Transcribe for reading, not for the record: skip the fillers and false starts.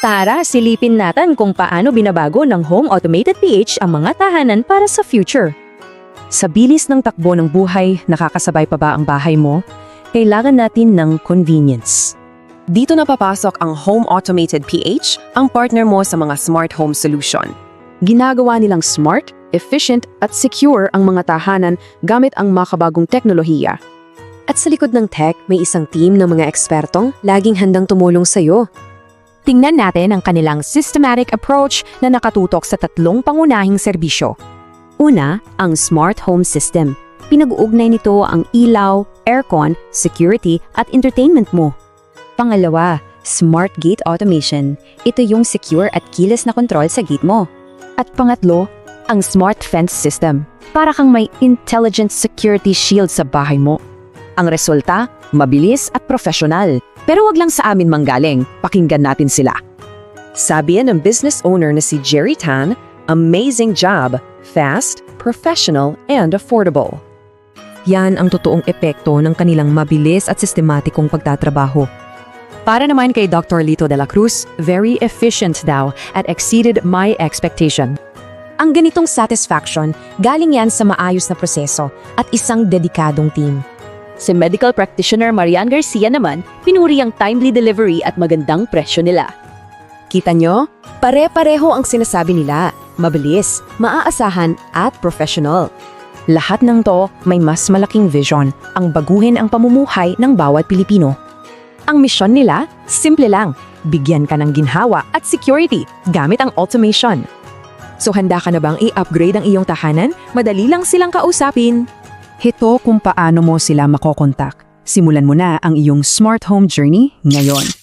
Tara, silipin natin kung paano binabago ng Home Automated PH ang mga tahanan para sa future. Sa bilis ng takbo ng buhay, nakakasabay pa ba ang bahay mo? Kailangan natin ng convenience. Dito na papasok ang Home Automated PH, ang partner mo sa mga smart home solution. Ginagawa nilang smart, efficient at secure ang mga tahanan gamit ang makabagong teknolohiya. At sa likod ng tech, may isang team ng mga ekspertong laging handang tumulong sa iyo. Tingnan natin ang kanilang systematic approach na nakatutok sa 3 pangunahing serbisyo. Una, ang Smart Home System. Pinag-uugnay nito ang ilaw, aircon, security at entertainment mo. Pangalawa, Smart Gate Automation. Ito yung secure at keyless na control sa gate mo. At pangatlo, ang Smart Fence System. Para kang may intelligent security shield sa bahay mo. Ang resulta, mabilis at professional. Pero wag lang sa amin manggaling, pakinggan natin sila. Sabi ng business owner na si Jerry Tan, amazing job, fast, professional, and affordable. Yan ang totoong epekto ng kanilang mabilis at sistematikong pagtatrabaho. Para naman kay Dr. Lito de la Cruz, very efficient daw at exceeded my expectation. Ang ganitong satisfaction, galing yan sa maayos na proseso at isang dedikadong team. Si medical practitioner Marian Garcia naman, pinuri ang timely delivery at magandang presyo nila. Kita nyo? Pare-pareho ang sinasabi nila. Mabilis, maaasahan at professional. Lahat ng to may mas malaking vision, ang baguhin ang pamumuhay ng bawat Pilipino. Ang misyon nila, simple lang, bigyan ka ng ginhawa at security gamit ang automation. So handa ka na bang i-upgrade ang iyong tahanan? Madali lang silang kausapin. Ito kung paano mo sila makokontak. Simulan mo na ang iyong smart home journey ngayon.